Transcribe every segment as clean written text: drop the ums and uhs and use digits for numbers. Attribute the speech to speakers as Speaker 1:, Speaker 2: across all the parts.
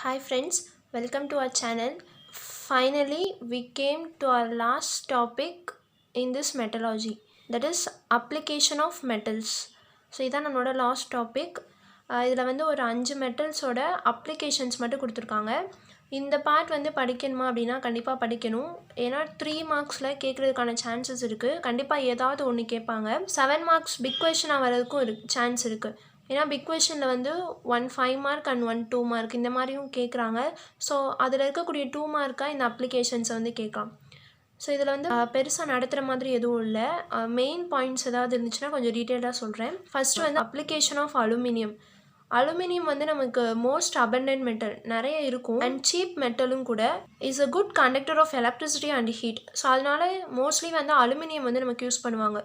Speaker 1: Hi friends, welcome to our channel. Finally, we came to our last topic in this metallurgy, that is application of metals. So இதான் நம்மளோட last topic. இதில் வந்து ஒரு 5 மெட்டல்ஸோட applications மட்டும் கொடுத்துருக்காங்க. இந்த part வந்து படிக்கணுமா அப்படின்னா கண்டிப்பாக படிக்கணும். ஏன்னா 3 மார்க்ஸில் கேட்குறதுக்கான சான்சஸ் இருக்குது. கண்டிப்பாக ஏதாவது ஒன்று கேட்பாங்க. 7 மார்க்ஸ் பிக் கொஷனாக வரதுக்கும் சான்ஸ் இருக்குது. ஏன்னா பிக் கொஷனில் வந்து 1 5 மார்க் அண்ட் 1 2 மார்க் இந்த மாதிரியும் கேட்குறாங்க. ஸோ அதில் இருக்கக்கூடிய 2 மார்க்காக இந்த அப்ளிகேஷன்ஸை வந்து கேட்கலாம். ஸோ இதில் வந்து பெருசாக நடத்துகிற மாதிரி எதுவும் இல்லை. மெயின் பாயிண்ட்ஸ் ஏதாவது இருந்துச்சுன்னா கொஞ்சம் டீட்டெயிலாக சொல்கிறேன். ஃபஸ்ட்டு வந்து அப்ளிகேஷன் ஆஃப் அலுமினியம். அலுமினியம் வந்து நமக்கு மோஸ்ட் அபண்டன்ட் மெட்டல், நிறைய இருக்கும் அண்ட் சீப் மெட்டலும் கூட. Is a good conductor of electricity and heat. So அதனால மோஸ்ட்லி வந்து அலுமினியம் வந்து நமக்கு யூஸ் பண்ணுவாங்க.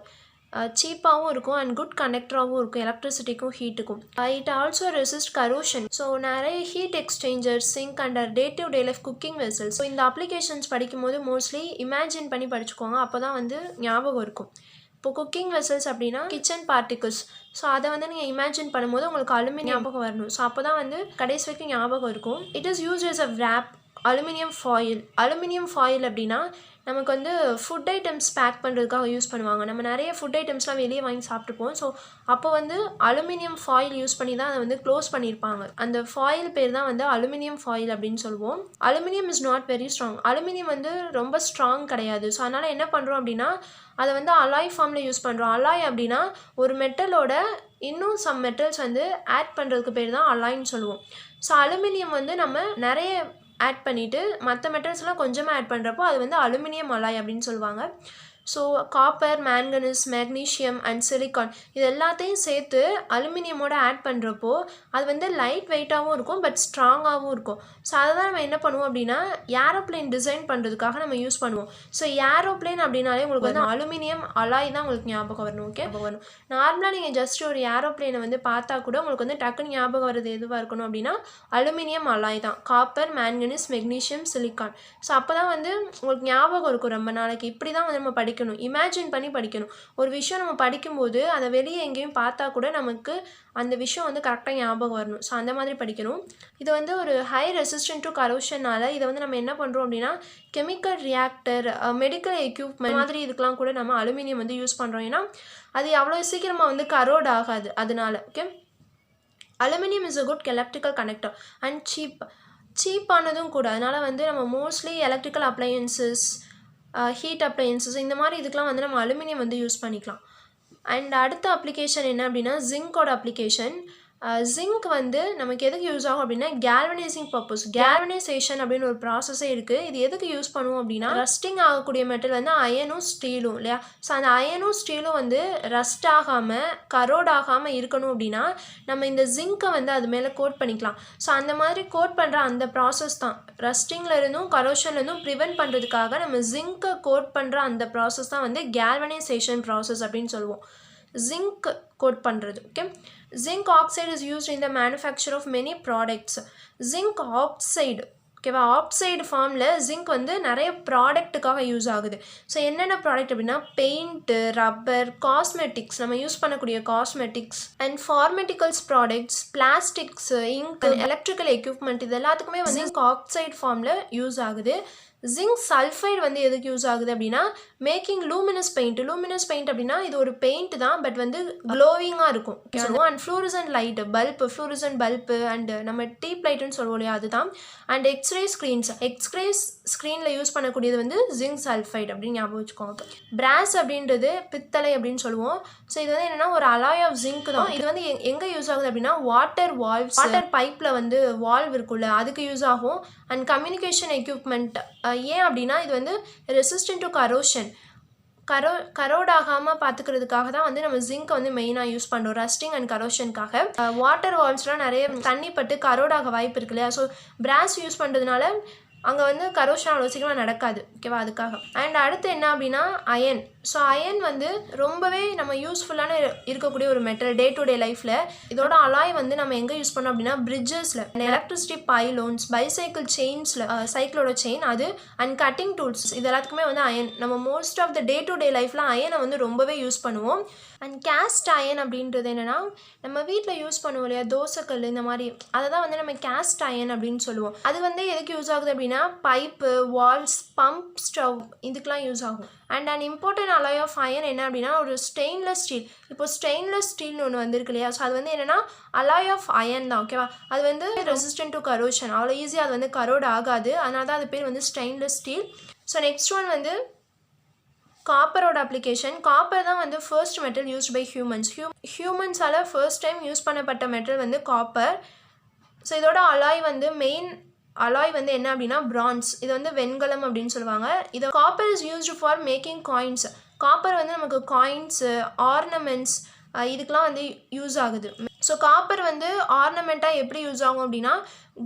Speaker 1: சீப்பாகவும் இருக்கும் அண்ட் குட் கண்டக்டராகவும் இருக்கும் எலக்ட்ரிசிட்டிக்கும் ஹீட்டுக்கும். It also resist corrosion. So நிறைய heat exchanger, sink under day to day life cooking vessels. So இந்த அப்ளிகேஷன்ஸ் படிக்கும்போது மோஸ்ட்லி இமேஜின் பண்ணி படிச்சுக்கோங்க, அப்போ தான் வந்து ஞாபகம் இருக்கும். இப்போ குக்கிங் வெசல்ஸ் அப்படின்னா கிச்சன் பார்ட்டிகல்ஸ். ஸோ அதை வந்து நீங்கள் இமேஜின் பண்ணும்போது உங்களுக்கு அலுமினியம் ஞாபகம் வரணும். ஸோ அப்போ தான் வந்து கடைசி வரைக்கும் ஞாபகம் இருக்கும். It is used as a wrap. Aluminium foil. Aluminium foil அப்படின்னா நமக்கு வந்து ஃபுட் ஐட்டம்ஸ் பேக் பண்ணுறதுக்காக யூஸ் பண்ணுவாங்க. நம்ம நிறைய ஃபுட் ஐட்டம்ஸ்லாம் வெளியே வாங்கி சாப்பிட்டுப்போம். ஸோ அப்போ வந்து அலுமினியம் ஃபாயில் யூஸ் பண்ணி தான் அதை வந்து க்ளோஸ் பண்ணியிருப்பாங்க. அந்த ஃபாயில் பேர் தான் வந்து அலுமினியம் ஃபாயில் அப்படின்னு சொல்லுவோம். Aluminium is not very strong. Aluminium வந்து ரொம்ப ஸ்ட்ராங் கிடையாது. ஸோ அதனால் என்ன பண்ணுறோம் அப்படின்னா அதை வந்து அலாய் ஃபார்மில் யூஸ் பண்ணுறோம். அலாய் அப்படின்னா ஒரு மெட்டலோட இன்னும் சம் மெட்டல்ஸ் வந்து ஆட் பண்ணுறதுக்கு பேர் தான் அலாய்ன்னு சொல்லுவோம். ஸோ அலுமினியம் வந்து நம்ம நிறைய ஆட் பண்ணிவிட்டு மற்ற மெட்டல்ஸ்லாம் கொஞ்சமாக ஆட் பண்ணுறப்போ அது வந்து அலுமினியம் அலாய் அப்படின்னு சொல்லுவாங்க. So copper, manganese, magnesium and silicon இது எல்லாத்தையும் சேர்த்து அலுமினியமோட ஆட் பண்ணுறப்போ அது வந்து லைட் வெயிட்டாகவும் இருக்கும் பட் ஸ்ட்ராங்காகவும் இருக்கும். ஸோ அதை தான் நம்ம என்ன பண்ணுவோம் அப்படின்னா ஏரோப்ளேன் டிசைன் பண்ணுறதுக்காக நம்ம யூஸ் பண்ணுவோம். ஸோ ஏரோப்ளேன் அப்படின்னாலே உங்களுக்கு வந்து அலுமினியம் அலாய் தான் உங்களுக்கு ஞாபகம் வரணும். ஓகே, வரணும். நார்மலாக நீங்கள் ஜஸ்ட் ஒரு ஏரோப்ளேனை வந்து பார்த்தா கூட உங்களுக்கு வந்து டக்குன்னு ஞாபகம் வருது எதுவாக இருக்கணும் அப்படின்னா அலுமினியம் அலாய் தான். Copper, manganese, magnesium, silicon. So அப்போ தான் வந்து உங்களுக்கு ஞாபகம் இருக்கும் ரொம்ப நாளைக்கு. இப்படி தான் வந்து நம்ம படிக்கணும், இமேஜின் பண்ணி படிக்கணும். ஒரு விஷயம் நம்ம படிக்கும்போது அதை வெளியே எங்கேயும் பார்த்தா கூட நமக்கு அந்த விஷயம் வந்து கரெக்டாக ஞாபகம் வரணும். ஸோ அந்த மாதிரி படிக்கணும். இது வந்து ஒரு ஹை ரெசிஸ்டன்ட் டு கரோஷனால் இதை வந்து நம்ம என்ன பண்ணுறோம் அப்படின்னா கெமிக்கல் ரியாக்டர், மெடிக்கல் எக்யூப்மெண்ட் மாதிரி இதுக்கெலாம் கூட நம்ம அலுமினியம் வந்து யூஸ் பண்ணுறோம். ஏன்னா அது அவ்வளோ சீக்கிரமாக வந்து கரோட் ஆகாது அதனால. Okay, aluminium is a good electrical connector and சீப்பானதும் கூட. அதனால் வந்து நம்ம mostly electrical appliances, heat appliances இந்த மாதிரி இதுக்கெலாம் வந்து நம்ம அலுமினியம் வந்து யூஸ் பண்ணிக்கலாம். அண்ட் அடுத்த அப்ளிகேஷன் என்ன அப்படின்னா ஜிங்கோட அப்ளிகேஷன். ஜிங்க் வந்து நமக்கு எதுக்கு யூஸ் ஆகும் அப்படின்னா கேல்வனைசிங் பர்பஸ். கேல்வனைசேஷன் அப்படின்னு ஒரு ப்ராசஸே இருக்குது. இது எதுக்கு யூஸ் பண்ணுவோம் அப்படின்னா ரஸ்டிங் ஆகக்கூடிய மெட்டல் வந்து அயனும் ஸ்டீலும் இல்லையா. ஸோ அந்த அயனும் ஸ்டீலும் வந்து ரஸ்ட் ஆகாமல் கரோட் ஆகாமல் இருக்கணும் அப்படின்னா நம்ம இந்த ஜிங்கை வந்து அது மேலே கோட் பண்ணிக்கலாம். ஸோ அந்த மாதிரி கோட் பண்ணுற அந்த ப்ராசஸ் தான் ரஸ்டிங்லேருந்தும் கரோஷன்லேருந்தும் ப்ரிவென்ட் பண்ணுறதுக்காக நம்ம ஜிங்கை கோட் பண்ணுற அந்த ப்ராசஸ் தான் வந்து கேல்வனைசேஷன் ப்ராசஸ் அப்படின்னு சொல்லுவோம். ஜிங்க் கோட் பண்ணுறது. Okay, zinc oxide is used in the manufacture of many products. zinc oxide, ஓகேவா, ஆக்சைடு ஃபார்மில் ஜிங்க் வந்து நிறைய ப்ராடக்ட்டுக்காக யூஸ் ஆகுது. ஸோ என்னென்ன ப்ராடக்ட் அப்படின்னா பெயிண்ட்டு, ரப்பர், காஸ்மெட்டிக்ஸ், நம்ம யூஸ் பண்ணக்கூடிய cosmetics and pharmaceuticals products, plastics, ink, electrical equipment இது எல்லாத்துக்குமே வந்து ஜிங்க் ஆக்சைடு ஃபார்மில் யூஸ் ஆகுது. ஜிங்க் சல்ஃபைடு வந்து எதுக்கு யூஸ் ஆகுது அப்படின்னா making luminous paint. Luminous paint அப்படின்னா இது ஒரு பெயிண்ட் தான் பட் வந்து க்ளோவிங்காக இருக்கும். And fluorescent light, bulb, fluorescent bulb and நம்ம டீப் லைட்டுன்னு சொல்லுவோம் இல்லையா அதுதான். அண்ட் எக்ஸ்ரே ஸ்க்ரீன்ஸ், எக்ஸ்ரே ஸ்க்ரீனில் யூஸ் பண்ணக்கூடியது வந்து ஜிங்க் சல்ஃபைடு அப்படின்னு ஞாபகம் வச்சுக்கோங்க. பிராஸ் அப்படின்றது பித்தளை அப்படின்னு சொல்லுவோம். ஸோ இது வந்து என்னென்னா ஒரு அலாய் ஆஃப் ஜிங்க் தான். இது வந்து எங்கே யூஸ் ஆகுது அப்படின்னா வாட்டர் வால்வ்ஸ், வாட்டர் பைப்பில் வந்து வால்வ் இருக்குல்ல அதுக்கு யூஸ் ஆகும். And communication equipment. ஏன் அப்படின்னா இது வந்து ரெசிஸ்டன்ட் டு கரோஷன், கரோட் ஆகாமல் பார்த்துக்கிறதுக்காக தான் வந்து நம்ம ஜிங்க்கை வந்து மெயினாக யூஸ் பண்ணுறோம் ரஸ்டிங் அண்ட் கரோஷனுக்காக. வாட்டர் வால்ஸ்லாம் நிறைய தண்ணி பட்டு கரோடாக வாய்ப்பு இருக்கு இல்லையா. ஸோ பிராஸ் யூஸ் பண்ணுறதுனால அங்கே வந்து கரோஷன் அவ்வளோ சீக்கிரமாக நடக்காது. ஓகேவா, அதுக்காக. அண்ட் அடுத்து என்ன அப்படின்னா அயன். ஸோ அயன் வந்து ரொம்பவே நம்ம யூஸ்ஃபுல்லான இருக்கக்கூடிய ஒரு மெட்டல் டே டு டே லைஃப்பில். இதோட அலாய் வந்து நம்ம எங்கே யூஸ் பண்ணோம் அப்படின்னா பிரிட்ஜஸில், எலக்ட்ரிசிட்டி பைலோன்ஸ், பைசைக்கிள் செயின்ஸில், சைக்கிளோட செயின் அது, அண்ட் கட்டிங் டூல்ஸ், இது எல்லாத்துக்குமே வந்து அயன் நம்ம most of the day to day லைஃப்பில் அயனை வந்து ரொம்பவே யூஸ் பண்ணுவோம். அண்ட் கேஸ்ட் அயன் அப்படின்றது என்னென்னா நம்ம வீட்டில் யூஸ் பண்ணுவோம் இல்லையா, தோசைக்கல் இந்த மாதிரி, அதை தான் வந்து நம்ம கேஸ்ட் அயன் அப்படின்னு சொல்லுவோம். அது வந்து எதுக்கு யூஸ் ஆகுது அப்படின்னா பைப்பு, வால்ஸ், பம்ப், ஸ்டவ் இதுக்கெலாம் யூஸ் ஆகும். And and important alloy of iron என்ன அப்படின்னா ஒரு ஸ்டெயின்லெஸ் ஸ்டீல். இப்போ ஸ்டெயின்லெஸ் ஸ்டீல்னு ஒன்று வந்திருக்கு இல்லையா, ஸோ அது வந்து என்னென்னா அலாய் ஆஃப் அயன் தான். ஓகேவா, அது வந்து ரெசிஸ்டன்ட் டு கரோஷன், அவ்வளோ ஈஸியாக அது வந்து கரோட் ஆகாது, அதனால தான் அது பேர் வந்து stainless steel. So next one வந்து காப்பரோட அப்ளிகேஷன். காப்பர் தான் வந்து ஃபர்ஸ்ட் மெட்டல் யூஸ்ட் பை ஹியூமன்ஸால் ஃபர்ஸ்ட் டைம் யூஸ் பண்ணப்பட்ட மெட்டல் வந்து காப்பர். ஸோ இதோட அலாய் வந்து மெயின் அலாய் வந்து என்ன அப்படின்னா பிரான்ஸ், இது வந்து வெண்கலம் அப்படின்னு சொல்லுவாங்க. இது copper is used for making coins. Copper வந்து நமக்கு காயின்ஸு, ஆர்னமெண்ட்ஸ் இதுக்கெலாம் வந்து யூஸ் ஆகுது. ஸோ காப்பர் வந்து ஆர்னமெண்ட்டாக எப்படி யூஸ் ஆகும் அப்படின்னா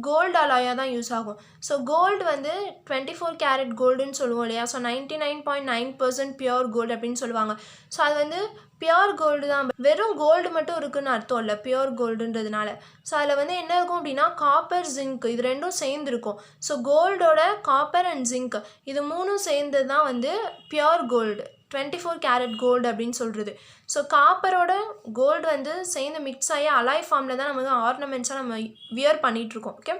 Speaker 1: கோல்டு அலாயாக தான் யூஸ் ஆகும். ஸோ கோல்டு வந்து 24 கேரட் கோல்டுன்னு சொல்லுவோம் இல்லையா, ஸோ 99.9% பியூர் கோல்டு அப்படின்னு சொல்லுவாங்க. ஸோ அது வந்து பியூர் கோல்டு தான், வெறும் கோல்டு மட்டும் இருக்குதுன்னு அர்த்தம் இல்லை பியூர் கோல்டுன்றதுனால. ஸோ அதில் வந்து என்ன இருக்கும் அப்படின்னா காப்பர், ஜிங்க் இது ரெண்டும் சேர்ந்துருக்கும். ஸோ கோல்டோட காப்பர் அண்ட் ஜிங்க் இது மூணும் சேர்ந்து தான் வந்து பியூர் கோல்டு, 24 கேரட் கோல்டு அப்படின்னு சொல்கிறது. ஸோ காப்பரோட கோல்டு வந்து சேர்ந்து மிக்ஸ் ஆகி அலாய் ஃபார்மில் தான் நம்ம ஆர்னமெண்ட்ஸாக நம்ம வியர் பண்ணிகிட்ருக்கோம். ஓகே,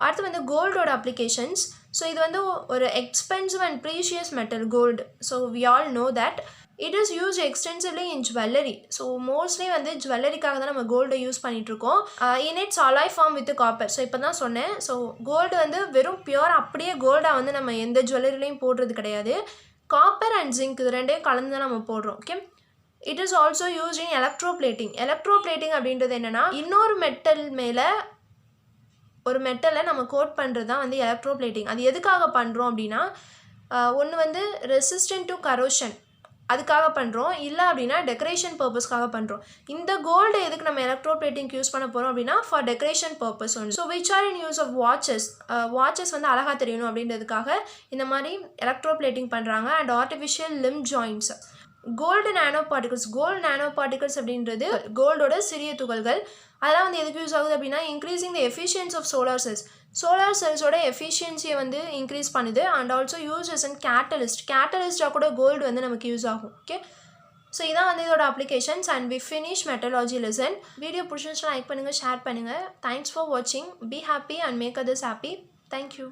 Speaker 1: அடுத்து வந்து கோல்டோட அப்ளிகேஷன்ஸ். ஸோ இது வந்து ஒரு expensive and precious metal gold. So we all know that it is use extensively in jewellery. So mostly வந்து ஜுவல்லரிக்காக தான் நம்ம கோல்டை யூஸ் பண்ணிகிட்ருக்கோம். In its alloy form with copper. So இப்போ தான் சொன்னேன். ஸோ கோல்டு வந்து வெறும் பியூர் அப்படியே கோல்டாக வந்து நம்ம எந்த ஜுவல்லரிலையும் போடுறது கிடையாது. காப்பர் அண்ட் ஜிங்க் இது ரெண்டையும் கலந்து தான் நம்ம போடுறோம். Okay, it is also use in electroplating. Electroplating அப்படின்றது என்னென்னா இன்னொரு மெட்டல் மேலே ஒரு மெட்டலை நம்ம கோட் பண்ணுறது தான் வந்து எலக்ட்ரோப்ளேட்டிங். அது எதுக்காக பண்ணுறோம் அப்படின்னா ஒன்று வந்து ரெசிஸ்டன்ட் டு கரோஷன் அதுக்காக பண்ணுறோம், இல்லை அப்படின்னா டெக்கரேஷன் பர்பஸ்க்காக பண்ணுறோம். இந்த கோல்டு எதுக்கு நம்ம எலக்ட்ரோப்ளேட்டிங்க்கு யூஸ் பண்ண போகிறோம் அப்படின்னா ஃபார் டெக்கரேஷன் பர்பஸ் ஒன்று. So which are in use of watches வந்து அழகாக தெரியணும் அப்படின்றதுக்காக இந்த மாதிரி எலக்ட்ரோப்ளேட்டிங் பண்ணுறாங்க. And artificial limb joints, gold nano particles. Gold nano particles அப்படின்றது கோல்டோட சிறிய துகள்கள். அதெல்லாம் வந்து எதுக்கு யூஸ் ஆகுது அப்படின்னா increasing the efficiency of solar cells. Solar செல்ஸோட எஃபிஷியன்சியை வந்து இன்க்ரீஸ் பண்ணுது. And also use as an கேட்டலிஸ்டாக கூட கோல்டு வந்து நமக்கு யூஸ் ஆகும். ஓகே, ஸோ இதான் வந்து இதோட applications. And we finish metallurgy lesson. Video பிடிச்சிருந்துச்சுன்னா லைக் பண்ணுங்கள், ஷேர் பண்ணுங்கள். தேங்க்ஸ் ஃபார் வாட்சிங். Be happy and make others happy. Thank you.